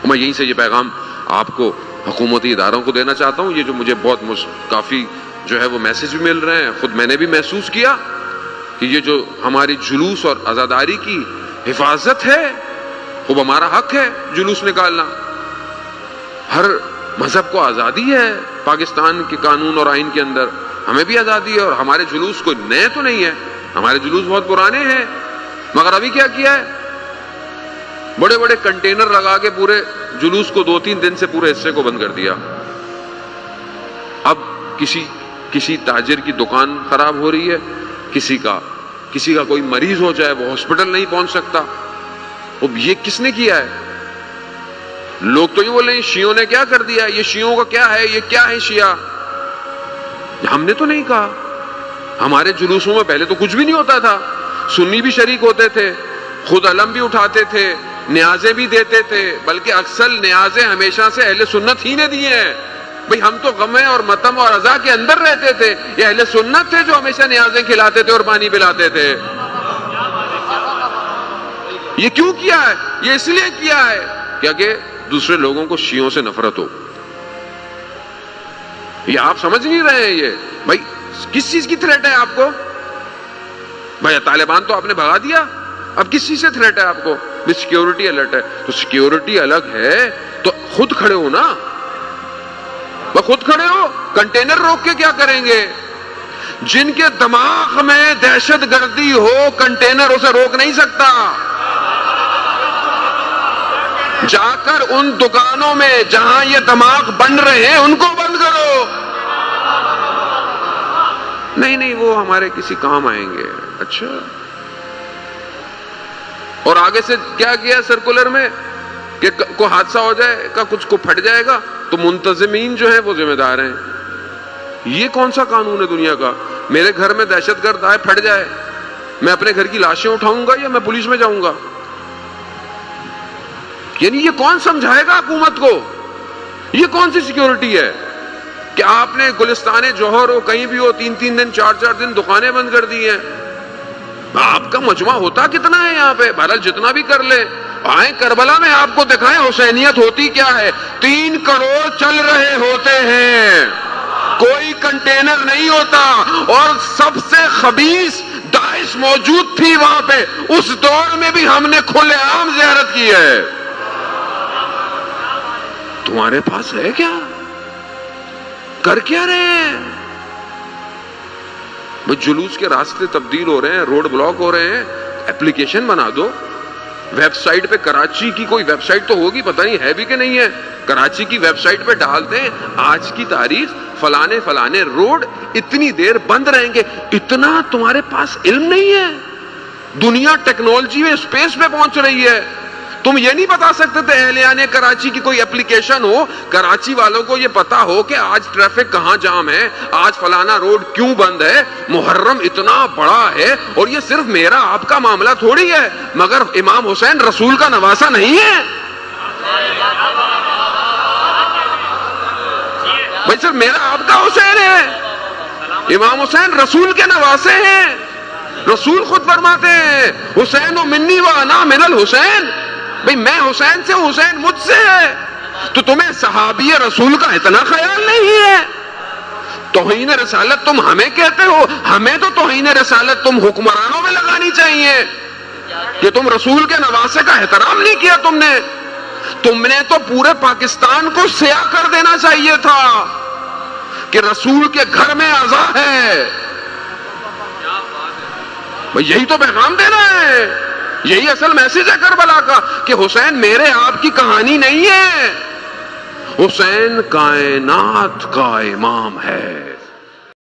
میں یہیں سے یہ پیغام آپ کو حکومتی اداروں کو دینا چاہتا ہوں. یہ جو مجھے بہت کافی جو ہے وہ میسج بھی مل رہے ہیں, خود میں نے بھی محسوس کیا کہ یہ جو ہماری جلوس اور عزاداری کی حفاظت ہے, خوب ہمارا حق ہے جلوس نکالنا. ہر مذہب کو آزادی ہے پاکستان کے قانون اور آئین کے اندر, ہمیں بھی آزادی ہے, اور ہمارے جلوس کوئی نئے تو نہیں ہے, ہمارے جلوس بہت پرانے ہیں. مگر ابھی کیا کیا ہے, بڑے بڑے کنٹینر لگا کے پورے جلوس کو 2-3 دن سے پورے حصے کو بند کر دیا. اب کسی تاجر کی دکان خراب ہو رہی ہے, کسی کا کوئی مریض ہو جائے وہ ہاسپٹل نہیں پہنچ سکتا. اب یہ کس نے کیا ہے؟ لوگ تو یہ بول رہے ہیں شیعوں نے کیا کر دیا, یہ شیعوں کا کیا ہے, یہ کیا ہے شیعہ. ہم نے تو نہیں کہا. ہمارے جلوسوں میں پہلے تو کچھ بھی نہیں ہوتا تھا, سنی بھی شریک ہوتے تھے, خود علم بھی اٹھاتے تھے, نیازیں بھی دیتے تھے, بلکہ اکثر نیازیں ہمیشہ سے اہل سنت ہی نے دیے ہیں. بھئی ہم تو غم اور متم اور عزا کے اندر رہتے تھے, یہ اہل سنت تھے جو ہمیشہ نیازیں کھلاتے تھے اور پانی پلاتے تھے. یہ کیوں کیا ہے؟ یہ اس لیے کیا ہے کہ دوسرے لوگوں کو شیعوں سے نفرت ہو. یہ آپ سمجھ نہیں رہے ہیں. یہ بھائی کس چیز کی تھریٹ ہے آپ کو؟ بھائی طالبان تو آپ نے بھگا دیا, اب کس چیز سے تھریٹ ہے آپ کو؟ سیکیورٹی الرٹ ہے. تو سیکیورٹی الگ ہے تو خود کھڑے ہو نا, خود کھڑے ہو. کنٹینر روک کے کیا کریں گے؟ جن کے دماغ میں دہشت گردی ہو کنٹینر اسے روک نہیں سکتا. جا کر ان دکانوں میں جہاں یہ دماغ بن رہے ہیں ان کو بند کرو. نہیں وہ ہمارے کسی کام آئیں گے. اچھا, اور آگے سے کیا کیا سرکولر میں کہ کوئی حادثہ ہو جائے گا, کچھ کو پھٹ جائے گا تو منتظمین جو ہیں وہ ذمہ دار ہیں. یہ کون سا قانون ہے دنیا کا؟ میرے گھر میں دہشت گرد آئے پھٹ جائے, میں اپنے گھر کی لاشیں اٹھاؤں گا یا میں پولیس میں جاؤں گا؟ یعنی یہ کون سمجھائے گا حکومت کو؟ یہ کون سی سیکیورٹی ہے کہ آپ نے گلستان جوہر ہو کہیں بھی ہو 3 دن 4 دن دکانیں بند کر دی ہیں؟ آپ کا مجمع ہوتا کتنا ہے یہاں پہ؟ بہرحال جتنا بھی کر لیں, آئیں کربلا میں آپ کو دکھائیں حسینیت ہوتی کیا ہے. 3 کروڑ چل رہے ہوتے ہیں, کوئی کنٹینر نہیں ہوتا, اور سب سے خبیث داعش موجود تھی وہاں پہ. اس دور میں بھی ہم نے کھلے عام زیارت کی ہے. تمہارے پاس ہے کیا؟ کر کیا رہے ہیں؟ جلوس کے راستے تبدیل ہو رہے ہیں, روڈ بلاک ہو رہے ہیں, اپلیکیشن بنا دو. ویب سائٹ پہ کراچی کی کوئی ویب سائٹ تو ہوگی, پتہ نہیں ہے بھی کہ نہیں ہے. کراچی کی ویب سائٹ پہ ڈال دیں آج کی تاریخ فلانے روڈ اتنی دیر بند رہیں گے. اتنا تمہارے پاس علم نہیں ہے؟ دنیا ٹیکنالوجی میں اسپیس پہ پہنچ رہی ہے, تم یہ نہیں بتا سکتے تھے اہلیان کراچی کی کوئی اپلیکیشن ہو, کراچی والوں کو یہ پتا ہو کہ آج ٹریفک کہاں جام ہے, آج فلانا روڈ کیوں بند ہے, محرم اتنا بڑا ہے. اور یہ صرف میرا آپ کا معاملہ تھوڑی ہے, مگر امام حسین رسول کا نواسہ نہیں ہے. بھائی صرف میرا آپ کا حسین ہے, امام حسین رسول کے نواسے ہیں. رسول خود فرماتے ہیں حسین و منی و انا من الحسین. بھئی میں حسین سے, حسین مجھ سے ہے. تو تمہیں صحابی رسول کا اتنا خیال نہیں ہے؟ توہین رسالت تم ہمیں کہتے ہو, ہمیں تو توہین رسالت تم حکمرانوں میں لگانی چاہیے کہ تم رسول کے نواسے کا احترام نہیں کیا. تم نے تو پورے پاکستان کو سیاہ کر دینا چاہیے تھا کہ رسول کے گھر میں عزا ہے. یہی تو پیغام دینا ہے, یہی اصل میسج ہے کربلا کا کہ حسین میرے آپ کی کہانی نہیں ہے, حسین کائنات کا امام ہے.